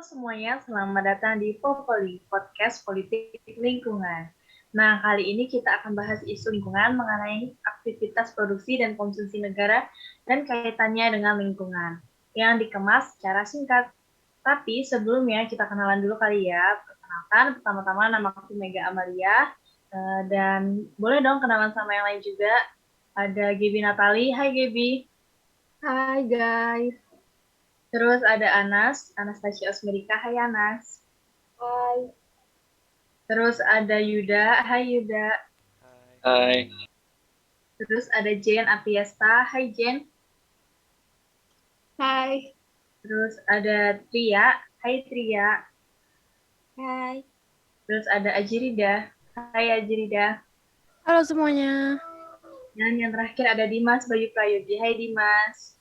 Semuanya, selamat datang di Popoli, podcast politik lingkungan. Nah, kali ini kita akan bahas isu lingkungan mengenai aktivitas produksi dan konsumsi negara dan kaitannya dengan lingkungan, yang dikemas secara singkat. Tapi sebelumnya kita kenalan dulu kali ya. Perkenalkan, pertama-tama nama aku Mega Amalia, dan boleh dong kenalan sama yang lain juga. Ada Gaby Natali. Hai Gaby. Hai guys. Terus ada Anastasia Osmerika. Hai Anas. Hai. Terus ada Yuda. Hai Yuda. Hai. Terus ada Jen Apiesta. Hai Jen. Hai. Terus ada Tria. Hai Tria. Hai. Terus ada Ajirida. Hai Ajirida. Halo semuanya. Dan yang terakhir ada Dimas Bayu Prayogi. Hai Dimas.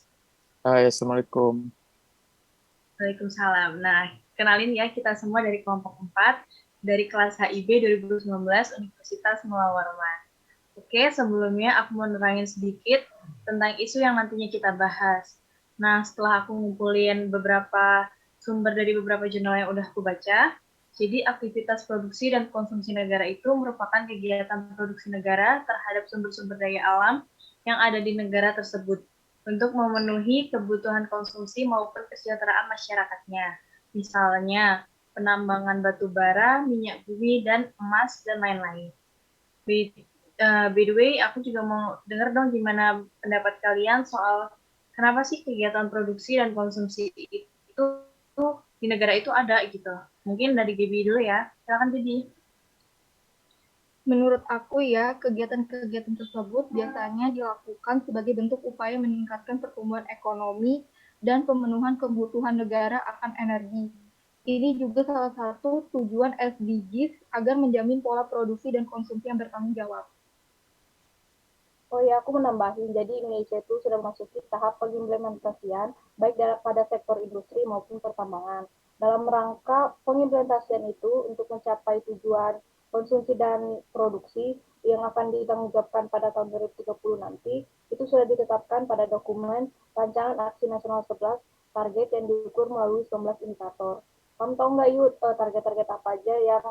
Hai, Assalamualaikum. Waalaikumsalam. Nah, kenalin ya kita semua dari kelompok 4 dari kelas HIB 2019 Universitas Mula Warman. Oke, sebelumnya aku mau nerangin sedikit tentang isu yang nantinya kita bahas. Nah, setelah aku ngumpulin beberapa sumber dari beberapa jurnal yang udah aku baca, jadi aktivitas produksi dan konsumsi negara itu merupakan kegiatan produksi negara terhadap sumber-sumber daya alam yang ada di negara tersebut untuk memenuhi kebutuhan konsumsi maupun kesejahteraan masyarakatnya. Misalnya, penambangan batu bara, minyak bumi, dan emas, dan lain-lain. By the way, aku juga mau dengar dong gimana pendapat kalian soal kenapa sih kegiatan produksi dan konsumsi itu di negara itu ada gitu. Mungkin dari Gaby dulu ya. Silakan Gaby. Menurut aku ya, kegiatan-kegiatan tersebut biasanya dilakukan sebagai bentuk upaya meningkatkan pertumbuhan ekonomi dan pemenuhan kebutuhan negara akan energi. Ini juga salah satu tujuan SDGs agar menjamin pola produksi dan konsumsi yang bertanggung jawab. Oh ya, aku menambahin. Jadi Indonesia itu sudah memasuki tahap pengimplementasian baik pada sektor industri maupun pertambangan. Dalam rangka pengimplementasian itu untuk mencapai tujuan konsumsi dan produksi yang akan ditanggungjawabkan pada tahun 2030 nanti, itu sudah ditetapkan pada dokumen Rancangan Aksi Nasional 11 target yang diukur melalui 19 indikator. Kamu tahu nggak Yud, target-target apa aja yang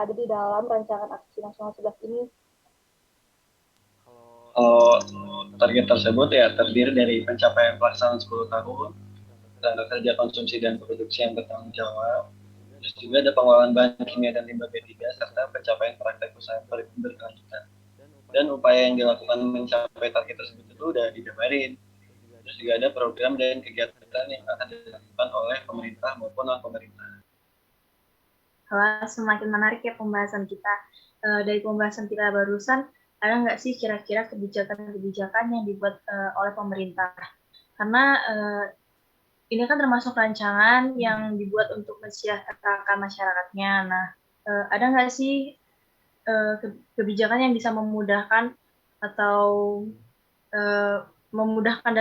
ada di dalam Rancangan Aksi Nasional 11 ini? Oh, target tersebut ya terdiri dari pencapaian pelaksanaan 10 tahun, tenaga kerja konsumsi dan produksi yang bertanggung jawab, terus juga ada pengelolaan bahan kimia dan limbah B3, serta pencapaian praktek usaha berkelanjutan. Dan upaya yang dilakukan mencapai target tersebut itu udah dijabarin. Terus juga ada program dan kegiatan yang akan dilakukan oleh pemerintah maupun non-pemerintah. Semakin menarik ya pembahasan kita. Dari pembahasan kita barusan, ada nggak sih kira-kira kebijakan-kebijakan yang dibuat oleh pemerintah? Karena ini kan termasuk rancangan yang dibuat untuk mensejahterakan masyarakatnya. Nah, ada nggak sih kebijakan yang bisa memudahkan atau memudahkan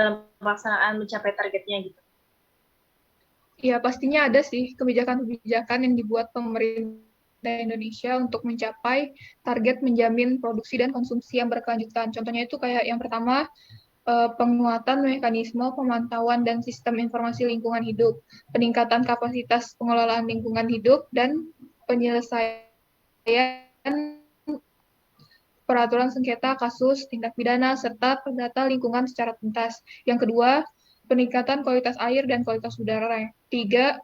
dalam pelaksanaan mencapai targetnya gitu? Ya, pastinya ada sih kebijakan-kebijakan yang dibuat pemerintah Indonesia untuk mencapai target menjamin produksi dan konsumsi yang berkelanjutan. Contohnya itu kayak yang pertama, penguatan mekanisme pemantauan dan sistem informasi lingkungan hidup, peningkatan kapasitas pengelolaan lingkungan hidup, dan penyelesaian peraturan sengketa kasus tindak pidana serta data lingkungan secara tuntas. Yang kedua, peningkatan kualitas air dan kualitas udara. Tiga,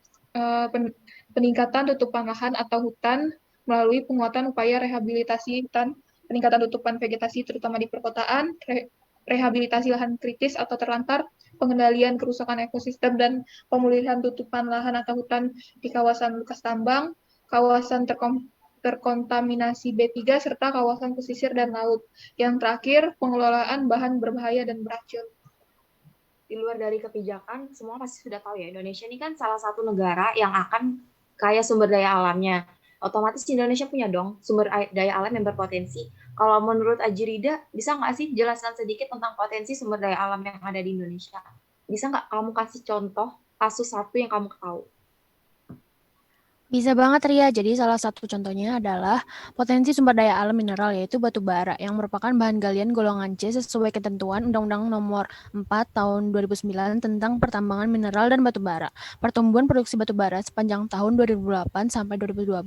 peningkatan tutupan lahan atau hutan melalui penguatan upaya rehabilitasi hutan, peningkatan tutupan vegetasi terutama di perkotaan, rehabilitasi lahan kritis atau terlantar, pengendalian kerusakan ekosistem dan pemulihan tutupan lahan atau hutan di kawasan bekas tambang, kawasan terkontaminasi B3, serta kawasan pesisir dan laut. Yang terakhir, pengelolaan bahan berbahaya dan beracun. Di luar dari kebijakan, semua pasti sudah tahu ya, Indonesia ini kan salah satu negara yang akan kaya sumber daya alamnya. Otomatis Indonesia punya dong sumber daya alam yang berpotensi. Kalau menurut Ajirida, bisa nggak sih jelaskan sedikit tentang potensi sumber daya alam yang ada di Indonesia? Bisa nggak kamu kasih contoh kasus satu yang kamu tahu? Bisa banget Ria, jadi salah satu contohnya adalah potensi sumber daya alam mineral yaitu batu bara yang merupakan bahan galian golongan C sesuai ketentuan Undang-Undang Nomor 4 Tahun 2009 tentang pertambangan mineral dan batu bara. Pertumbuhan produksi batu bara sepanjang tahun 2008 sampai 2012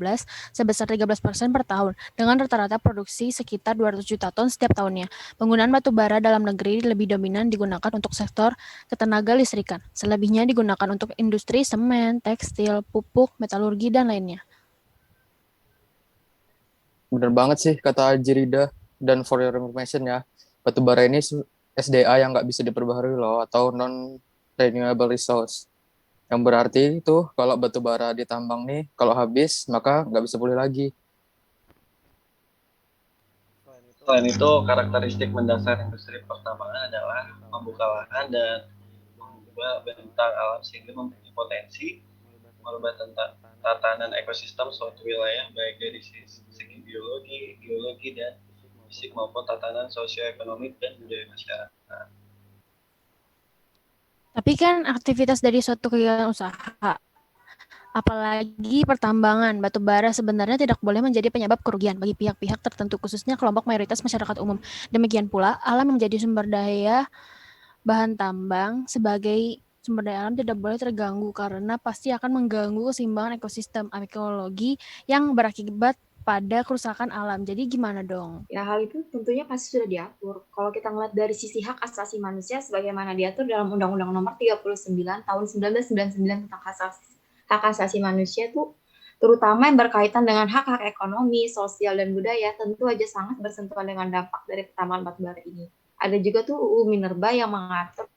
sebesar 13% per tahun dengan rata-rata produksi sekitar 200 juta ton setiap tahunnya. Penggunaan batu bara dalam negeri lebih dominan digunakan untuk sektor ketenaga listrikan. Selebihnya digunakan untuk industri semen, tekstil, pupuk, metalurgi, dan lainnya. Bener banget sih kata Jirida. Dan for your information ya, batu bara ini SDA yang nggak bisa diperbaharui loh, atau non-renewable resource. Yang berarti itu kalau batu bara ditambang nih, kalau habis maka nggak bisa pulih lagi. Selain itu, karakteristik mendasar industri pertambangan adalah membuka lahan dan mengubah bentang alam sehingga mempunyai potensi merubah tatanan ekosistem suatu wilayah baik dari segi biologi, geologi, dan fisik maupun tatanan sosioekonomi dan budaya masyarakat. Tapi kan aktivitas dari suatu kegiatan usaha, apalagi pertambangan batu bara sebenarnya tidak boleh menjadi penyebab kerugian bagi pihak-pihak tertentu, khususnya kelompok mayoritas masyarakat umum. Demikian pula, alam yang menjadi sumber daya bahan tambang sebagai sumber daya alam tidak boleh terganggu karena pasti akan mengganggu keseimbangan ekosistem ekologi yang berakibat pada kerusakan alam. Jadi gimana dong? Ya, hal itu tentunya pasti sudah diatur. Kalau kita ngeliat dari sisi hak asasi manusia sebagaimana diatur dalam Undang-Undang Nomor 39 Tahun 1999 tentang hak asasi manusia itu terutama yang berkaitan dengan hak-hak ekonomi, sosial, dan budaya tentu aja sangat bersentuhan dengan dampak dari pertambangan batubara ini. Ada juga tuh UU Minerba yang mengatur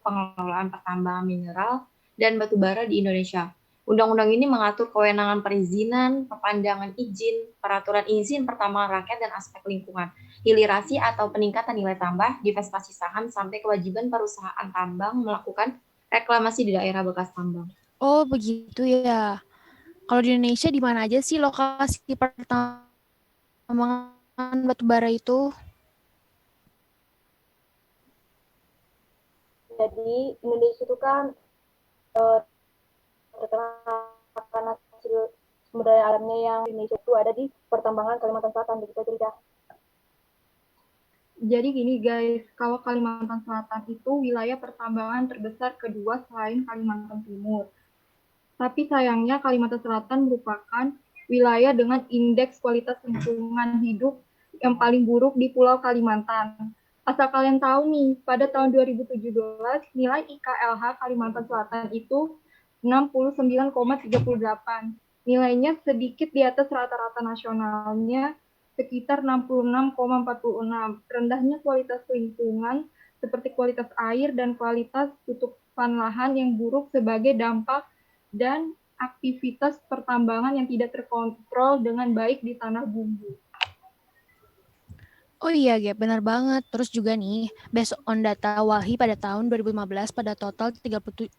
pengelolaan pertambangan mineral dan batubara di Indonesia. Undang-undang ini mengatur kewenangan perizinan, perpanjangan izin, peraturan izin pertambangan rakyat, dan aspek lingkungan, hilirisasi atau peningkatan nilai tambah, divestasi saham, sampai kewajiban perusahaan tambang melakukan reklamasi di daerah bekas tambang. Oh, begitu ya. Kalau di Indonesia di mana aja sih lokasi pertambangan batubara itu? Jadi Indonesia itu kan terkenal karena hasil sumber daya alamnya yang Indonesia itu ada di pertambangan Kalimantan Selatan, begitu cerita. Jadi gini guys, kalau Kalimantan Selatan itu wilayah pertambangan terbesar kedua selain Kalimantan Timur. Tapi sayangnya Kalimantan Selatan merupakan wilayah dengan indeks kualitas lingkungan hidup yang paling buruk di Pulau Kalimantan. Asal kalian tahu nih, pada tahun 2017 nilai IKLH Kalimantan Selatan itu 69,38. Nilainya sedikit di atas rata-rata nasionalnya sekitar 66,46. Rendahnya kualitas lingkungan seperti kualitas air dan kualitas tutupan lahan yang buruk sebagai dampak dan aktivitas pertambangan yang tidak terkontrol dengan baik di tanah bumbu. Oh iya, Gap, benar banget. Terus juga nih, based on data Walhi pada tahun 2015, pada total 37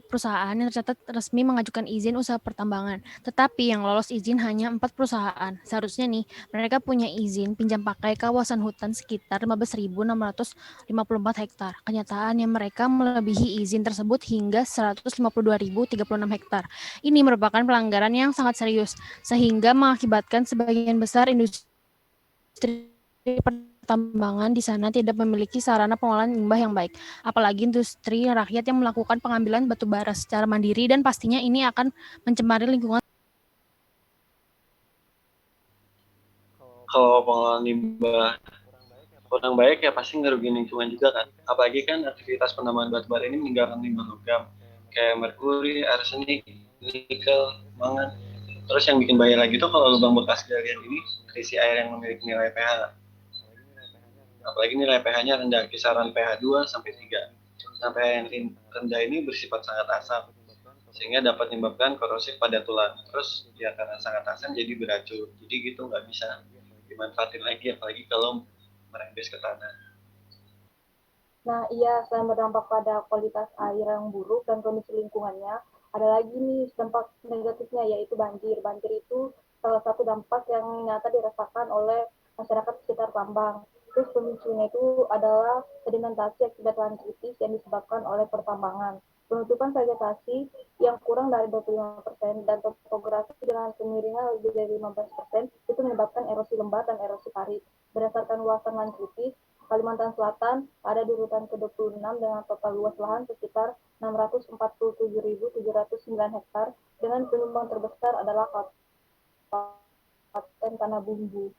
perusahaan yang tercatat resmi mengajukan izin usaha pertambangan. Tetapi yang lolos izin hanya 4 perusahaan. Seharusnya nih, mereka punya izin pinjam pakai kawasan hutan sekitar 15.654 hektar. Kenyataannya mereka melebihi izin tersebut hingga 152.036 hektar. Ini merupakan pelanggaran yang sangat serius, sehingga mengakibatkan sebagian besar industri pertambangan di sana tidak memiliki sarana pengolahan limbah yang baik. Apalagi industri rakyat yang melakukan pengambilan batu bara secara mandiri dan pastinya ini akan mencemari lingkungan. Kalau pengolahan limbah kurang baik ya pasti ngerugiin lingkungan juga kan. Apalagi kan aktivitas penambangan batu bara ini meninggalkan limbah logam kayak merkuri, arsenik, nikel, mangan. Terus yang bikin bahaya lagi tuh kalau lubang bekas galian ini terisi air yang memiliki nilai pH. Apalagi nilai pH-nya rendah, kisaran pH 2 sampai 3. Nah, pH yang rendah ini bersifat sangat asam, sehingga dapat menyebabkan korosif pada tulang. Terus ya karena sangat asam jadi beracun. Jadi gitu nggak bisa dimanfaatin lagi, apalagi kalau merembes ke tanah. Nah, iya, selain berdampak pada kualitas air yang buruk dan kondisi lingkungannya, ada lagi nih dampak negatifnya, yaitu banjir. Banjir itu salah satu dampak yang nyata dirasakan oleh masyarakat sekitar tambang. Terus pemicunya itu adalah sedimentasi akibat lahan kritis yang disebabkan oleh pertambangan. penutupan vegetasi yang kurang dari 25% dan topografi dengan kemiringan lebih dari 15% itu menyebabkan erosi lembah dan erosi parit. Berdasarkan luasan land kritis, Kalimantan Selatan ada di urutan ke-26 dengan total luas lahan sekitar 647.709 hektar dengan penyumbang terbesar adalah Kabupaten Tanah Bumbu.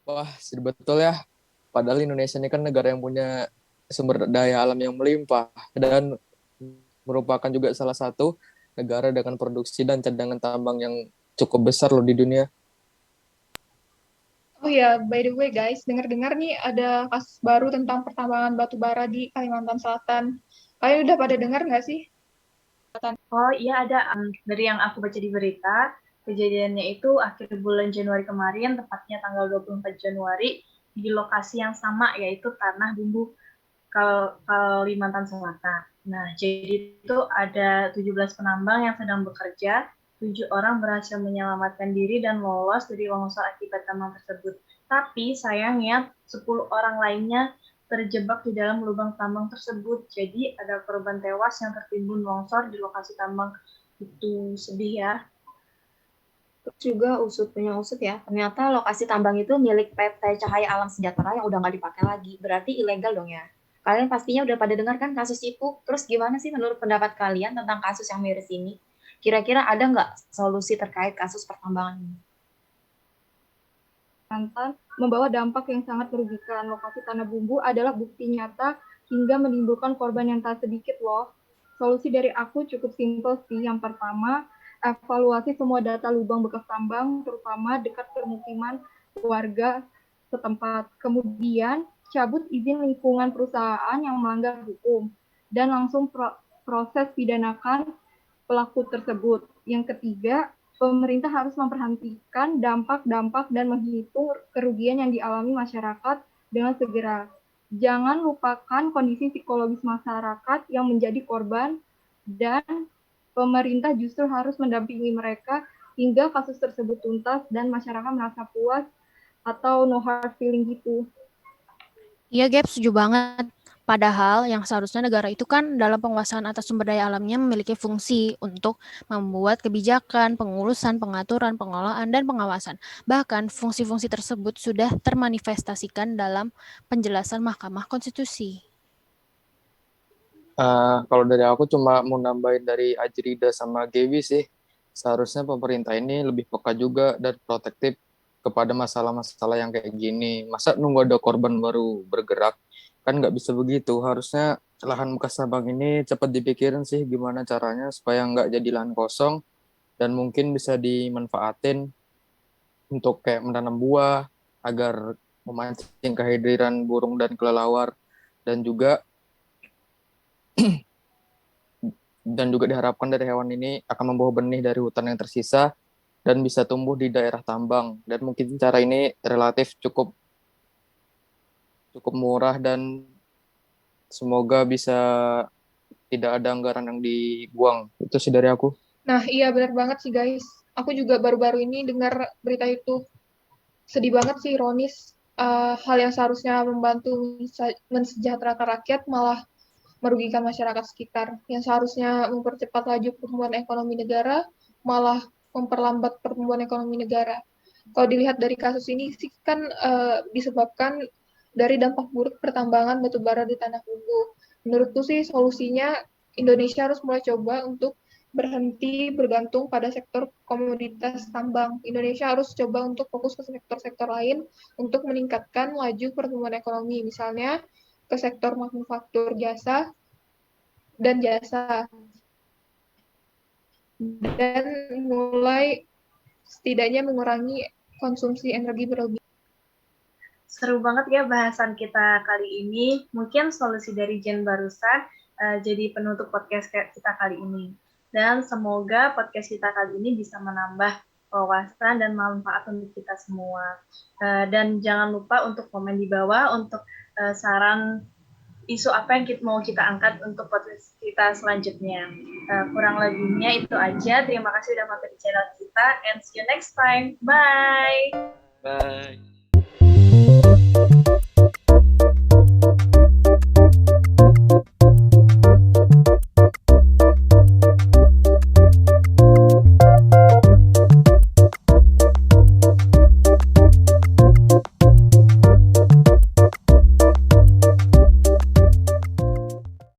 Wah, betul ya. Padahal Indonesia ini kan negara yang punya sumber daya alam yang melimpah dan merupakan juga salah satu negara dengan produksi dan cadangan tambang yang cukup besar loh di dunia. Oh ya, by the way guys, dengar-dengar nih ada kasus baru tentang pertambangan batu bara di Kalimantan Selatan. Kalian udah pada dengar nggak sih? Oh iya ada, dari yang aku baca di berita, kejadiannya itu akhir bulan Januari kemarin, tepatnya tanggal 24 Januari, di lokasi yang sama, yaitu Tanah Bumbu Kalimantan Selatan. Nah, jadi itu ada 17 penambang yang sedang bekerja, 7 orang berhasil menyelamatkan diri dan lolos dari longsor akibat tambang tersebut. Tapi sayangnya 10 orang lainnya terjebak di dalam lubang tambang tersebut. Jadi ada korban tewas yang tertimbun longsor di lokasi tambang. Itu sedih ya. Terus juga punya usut ya, ternyata lokasi tambang itu milik PT Cahaya Alam Sejahtera yang udah nggak dipakai lagi. Berarti ilegal dong ya. Kalian pastinya udah pada dengar kan kasus itu. Terus gimana sih menurut pendapat kalian tentang kasus yang miris ini? Kira-kira ada nggak solusi terkait kasus pertambangan ini? Kalimantan membawa dampak yang sangat merugikan. Lokasi Tanah Bumbu adalah bukti nyata hingga menimbulkan korban yang tak sedikit loh. Solusi dari aku cukup simpel sih. Yang pertama, evaluasi semua data lubang bekas tambang, terutama dekat permukiman warga setempat. Kemudian, cabut izin lingkungan perusahaan yang melanggar hukum dan langsung proses pidanakan pelaku tersebut. Yang ketiga, pemerintah harus memperhatikan dampak-dampak dan menghitung kerugian yang dialami masyarakat dengan segera. Jangan lupakan kondisi psikologis masyarakat yang menjadi korban dan pemerintah justru harus mendampingi mereka hingga kasus tersebut tuntas dan masyarakat merasa puas atau no hard feeling gitu. Iya, Gap, setuju banget. Padahal yang seharusnya negara itu kan dalam penguasaan atas sumber daya alamnya memiliki fungsi untuk membuat kebijakan, pengurusan, pengaturan, pengelolaan, dan pengawasan. Bahkan fungsi-fungsi tersebut sudah termanifestasikan dalam penjelasan Mahkamah Konstitusi. Kalau dari aku cuma mau nambahin dari Ajrida sama Gewi sih. Seharusnya pemerintah ini lebih peka juga dan protektif kepada masalah-masalah yang kayak gini. Masa nunggu ada korban baru bergerak? Kan nggak bisa begitu. Harusnya lahan bekas tambang ini cepat dipikirin sih gimana caranya supaya nggak jadi lahan kosong dan mungkin bisa dimanfaatin untuk kayak menanam buah agar memancing kehadiran burung dan kelelawar dan juga diharapkan dari hewan ini akan membawa benih dari hutan yang tersisa dan bisa tumbuh di daerah tambang. Dan mungkin cara ini relatif cukup murah dan semoga bisa tidak ada anggaran yang dibuang. Itu sih dari aku. Nah, iya benar banget sih guys. Aku juga baru-baru ini dengar berita itu. Sedih banget sih, ironis. Hal yang seharusnya membantu mensejahterakan rakyat malah merugikan masyarakat sekitar. Yang seharusnya mempercepat laju pertumbuhan ekonomi negara malah memperlambat pertumbuhan ekonomi negara. Kalau dilihat dari kasus ini sih kan disebabkan dari dampak buruk pertambangan batu bara di Tanah Bumbu. Menurutku sih solusinya Indonesia harus mulai coba untuk berhenti bergantung pada sektor komoditas tambang. Indonesia harus coba untuk fokus ke sektor-sektor lain untuk meningkatkan laju pertumbuhan ekonomi, misalnya ke sektor manufaktur jasa dan jasa. Dan mulai setidaknya mengurangi konsumsi energi berlebih. Seru banget ya bahasan kita kali ini. Mungkin solusi dari Jen barusan jadi penutup podcast kita kali ini. Dan semoga podcast kita kali ini bisa menambah wawasan dan manfaat untuk kita semua. Dan jangan lupa untuk komen di bawah untuk saran isu apa yang mau kita angkat untuk podcast kita selanjutnya. Kurang lebihnya itu aja. Terima kasih sudah mampir di channel kita and see you next time. Bye! Bye.